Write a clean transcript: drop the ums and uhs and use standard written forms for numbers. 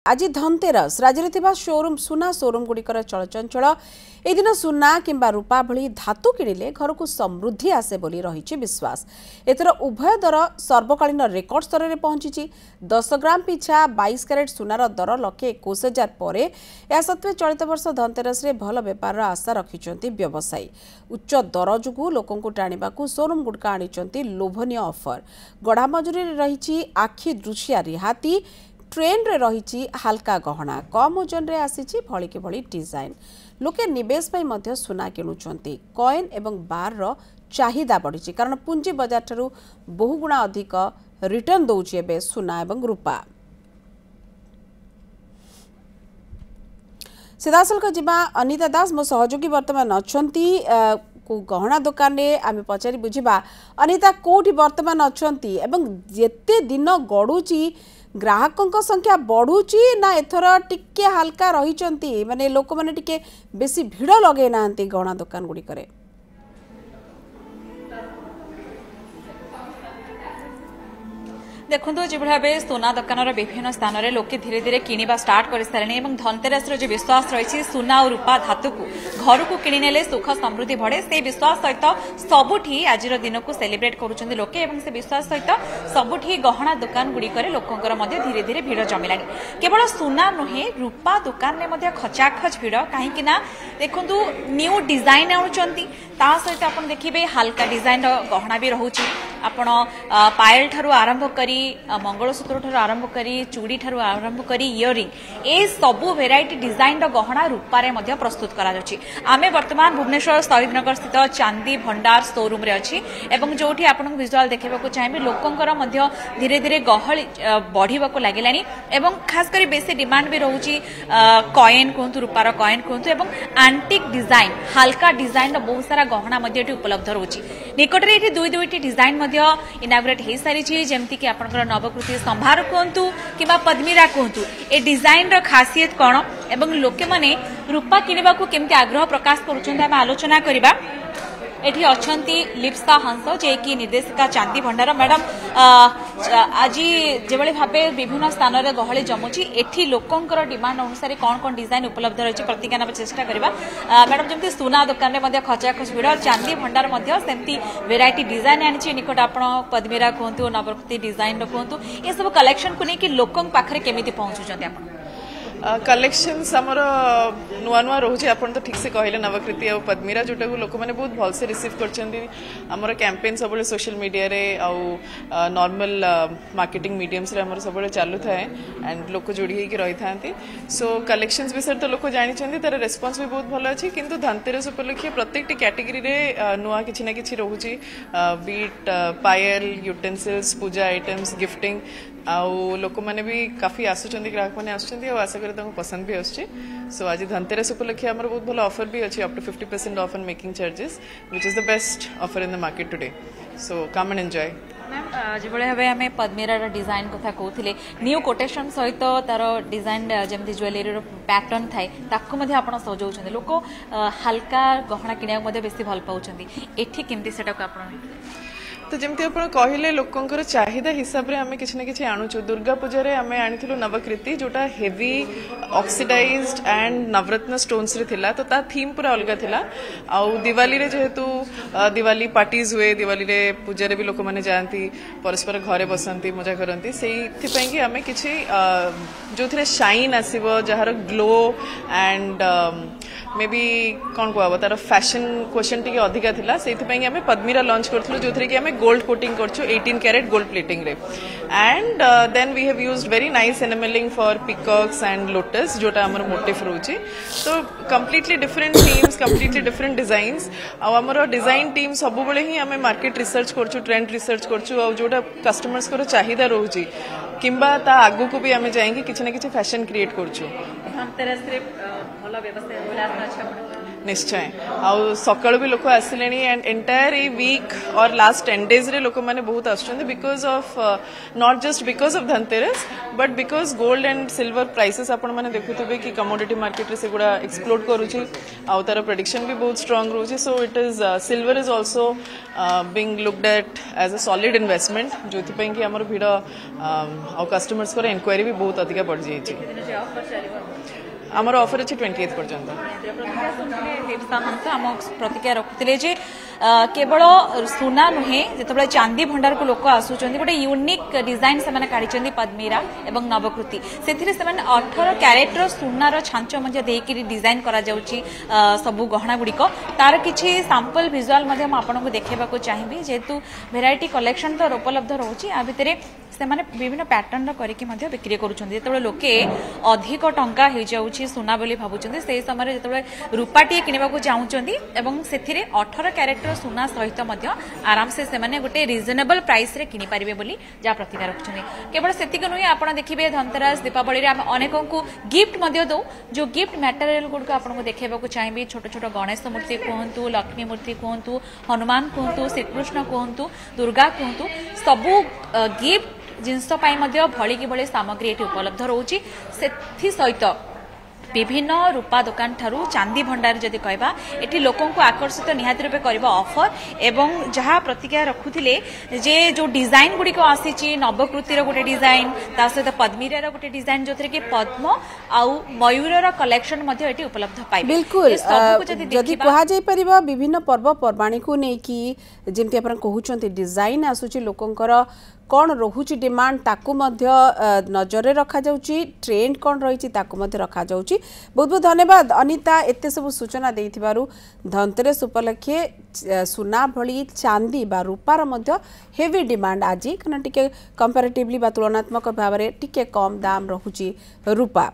आज धनतेरस राज्य में शोरूम सुना शोरूम गुड़िकर चलचंचल ए दिन सुना किंबा रूपा भली धातु किणिले घर को समृद्धि आसे बोली रही विश्वास। एथर उभय दर सर्वकालीन रेकर्ड स्तर में पहुंची। 10 ग्राम पिछा 22 कैरेट सुनार दर लक्षे 21,000 पर। या सत्वे चलित वर्ष धनतेरस रे भल बेपार आशा रखिंट व्यवसायी। उच्च दर जो लोक टाणा शोरूम गुड़िक आनी लोभनीय ऑफर। गढ़ा मजूरी रही आखि दृश्या रिहाती। ट्रेन रे रही हल्का गहना कम ओजन रे आसीची भली के भली डिजाइन। लोके निवेश पाई मध्य सुना किणुचंती। कॉइन एवं बार रो चाहिदा बढ़ी कारण पुंजी बाजार ठारू बहुगुणा अधिक रिटर्न दौची एबे सुना एवं रूपा। सीधासलख जिबा अनिता दास मो सहयोगी वर्तमान अछंती गहना दुकान रे आमे पचारि बुझिबा। अनिता कोठी वर्तमान अछंती एवं जेते दिन गडुची ग्राहकों संख्या बढ़ुची ना एथर टिके हल्का रही माने लोक माने टिके बेसी भिड़ लगे ना गहना दुकान गुड़िक? देखो जो भाव सुना दुकान विभिन्न स्थान में लोके धीरे धीरे किणवा स्टार्ट कर सारे। धनतेरस जो विश्वास रही सुना और रूपा धातु को घर को किणीने सुख समृद्धि बढ़े से विश्वास सहित सबुठी आज दिन को सेलिब्रेट करुँच लोके। से विश्वास सहित सबुठी गहना दुकान गुड़िकर लोकंर धीरे धीरे भिड़ जमिला। केवल सुना नुहे रूपा दुकान में खचाखच भिड़ कहीं देखु न्यू डिजाइन आनुंट सहित आप देखिए हल्का डिजाइन गहना भी रोचे। आपण पायल ठारू आरंभ करी मंगलसूत्र ठारू आरंभ करी चूड़ी ठारू आरंभ करी इयरिंग ए सबु वेराइटी डिजाइन गहना रूपारे मध्य प्रस्तुत करा जाउछि। आमे वर्तमान भुवनेश्वर शहीदनगर स्थित चांदी भंडार शोरूम रे अछि एवं जोठी आपन विजुअल देखिबाकू चाहिबे लोकंकर मध्य धीरे धीरे गहली बढ़िबाकू लागिलानी एवं खास करी बेसी डिमांड भी रहउछि कॉइन कोंतु रूपार कॉइन कोंतु एवं एंटिक डिजाइन हल्का डिजाइन बहुत सारा गहना मध्य एठी उपलब्ध रहउछि। निकटरे एठी दुईटी डिजाइन इनाग्रेट हो सारी जमती कि आपनकर नवकृति संभार कहतु कि पद्मीरा कहतु ए डिजाइन रो खासियत कौन एवं लोके माने रूपा किनिबा को केमती आग्रह प्रकाश करूछन हम आलोचना करिबा। एठी अछंती लिप्सा हंस जे कि निर्देशिका चांदी भंडार मैडम आज जेबळे भाबे विभिन्न स्थान रे गहली जमुची एठी लोकंकर डिमांड अनुसार कौन कौन डिजाइन उपलब्ध रही प्रतिज्ञा चेष्टा करबा। मैडम जमती सुना दुकान रे मध्ये खचाखच भिड़ चांदी भंडार मध्ये सेमती वेराइटी डिजाइन आनी निकट आपण पद्मीरा कहतु नवकृति डिजाइन कहतु ये सब कलेक्शन को नहीं कि लोकंक पाखरे केमिति पहुंचुचंती आपण? कलेक्शंस आमर नुआ नुआ रोचे आपन तो ठीक से कहले नवकृति और पद्मीरा जोटा को लोक मैंने बहुत भल से रिसीव कर कैंपेन सब सोशल मीडिया रे आउ नॉर्मल मार्केटिंग मीडियम्स रे हमर सब चालू थाए एंड लोक जोड़ी होकर रही था। सो कलेक्शंस विषय तो लोक जानी तार रेस्पॉन्स भी बहुत भल अच्छी किंतु धनतेरस उपलक्षे प्रत्येक कैटेगरी रे नुआ किछि ना किछि रोचे बीट पायल यूटेंसिल्स पूजा आइटम्स गिफ्टिंग आउ लोक मैंने भी काफी आसुचंदी ग्राहक मैंने आसुचंदी और आशा करी ताको पसंद भी आछे। सो आज धनतेरस उपलक्षे हमर बहुत भल ऑफर भी अच्छी up to 50% off on making charges which is the best offer in the market today. So come and enjoy. Ma'am जो भाव आम पद्मीरा डिजाइन कथा कहते न्यू कोटेशन सहित तार डिजाइन जमी ज्वेलरी पैटर्न थाए ताकू आप सजाऊँ लोक हल्का गहना किणा बेसी भल पाँच एठी केमती सेटा को आप तो जमती आप कहले लोकंकर चाहिदा हिसाब रे आमे किछि ना किछि आणुछु। दुर्गा पूजा रे आमे आनिथिलु नवकृति जोटा heavy oxidised and Navratna stones रे थिला तो ता थीम पूरा अलग थिला। आउ दिवाली रे जेहेतु दिवाली पार्टीज हुए दिवाली रे पूजा रे भी लोक माने जानती परस्पर घरे बसंती मजा करंती सेथि पई कि आमे किछि जोथिरे शाइन आसीबो जहार ग्लो एंड मे बी कौन कहब तार फैशन क्वेश्चन टी अधिका थिला सेथि पई आमे पद्मीरा लॉन्च करथुलु जोथिरे कि आमे गोल्ड कोटिंग करछु 18 कैरेट गोल्ड प्लेटिंग रे and then we have used very nice enamelling for peacocks and lotus जोटा हमर मोटिव रहउची। तो completely different themes completely different designs आ हमर डिजाइन टीम सब बेले ही आमे मार्केट रिसर्च करछु ट्रेंड रिसर्च करछु आ जोटा कस्टमर्स को चाहिदा रहउची किंबा ता आगु को भी आमे जाएंगे किछि ना किछि फैशन क्रिएट करछु। धनतेरस रे भलो व्यवस्था होला अच्छा निश्चय आउ सकाळु भी लोक आसिलेनी एंड एंटायर ए वीक और लास्ट 10 डेज रे लोक माने बहुत आछन because of not just because of Dhanteras but because gold and silver prices आपण माने देखुथिबे कि कमोडिटी मार्केट रे से गुडा एक्सप्लोड करूची आउ तार प्रेडिक्शन भी बहुत स्ट्रांग रहूची so it is silver is also being looked at as a solid investment जोथि पई कि हमर भिड आउ कस्टमर्स को इंक्वायरी भी बहुत अधिक बढ़ जाइए आमर ऑफर अच्छे 28 पर्यंत आम प्रतिक्रिया रखुले जे केवल सुना नुहे जो चांदी भंडार को लोक आसुच्च गोटे यूनिक डिजाइन से काढ़ी पद्मीरा एवं नवकृति से 18 क्यारेटर सुनार छांच डिजाइन करा सबू गहना गुड़िक तार किसी सैंपल विजुआल आपको देखा चाहिए जेहेतु भेराइटी कलेक्शन तो उपलब्ध रोचे या भितर से विभिन्न पैटर्न करके बिक्री करुँचे लोके अधिक टंका हो जाऊँगी सुना बोली भावुं से समय जो रूपाटे किणवा चाहूँगी से 18 क्यारेटर सुना सहित आराम से गोटे रिजनेबल प्राइस रे किनी पारिबे बोली जा प्रतिज्ञा रखुछन केवल सेतिक नुहे आपण देखिबे धनतेरस दीपावली रे हम अनेकों को गिफ्ट मध्य दो जो गिफ्ट मटेरियल गुड आपको देखेबा चाहिए छोट छोट गणेश मूर्ति कहतु लक्ष्मी मूर्ति कहतु हनुमान कहतु श्रीकृष्ण कहतु दुर्गा कहतु सबू गिफ्ट जिनस भली कि भली सामग्री ये उपलब्ध रोची से सहित विभिन्न रूपा दुकान ठारू चांदी भंडार जदि कहबा एठी लोकों को आकर्षित निहाती रूपे करबा ऑफर एवं जहाँ प्रतिक्रिया रखुथिले जे जो डिजाइन गुडी को आसीची नवकृतिर गोटे डिजाइन ता सहित पद्मीरार गोटे डिजाइन जोथरे कि पद्म आउ मयूरर कलेक्शन मध्ये एठी उपलब्ध पाइ बिल्कुल जदि कहा जाय परिबा विभिन्न पर्व पर्वाणी को नै कि जेमति आपण कहउचंती डिजाइन आसुची लोकंकर कौन रोचे डिमांड ताकू नजर रखा जाउची ट्रेंड कौन रही ताकू रखा जाउची बहुत बहुत धन्यवाद अनिता एते सब सूचना देइथिबारु धनतेरस उपलक्षे सुना भली चांदी बा रूपार हेवी डिमांड आज कारण टिके कंपैरेटिवली बा तुलनात्मक भाव में टिके कम दाम रहुची रूपा।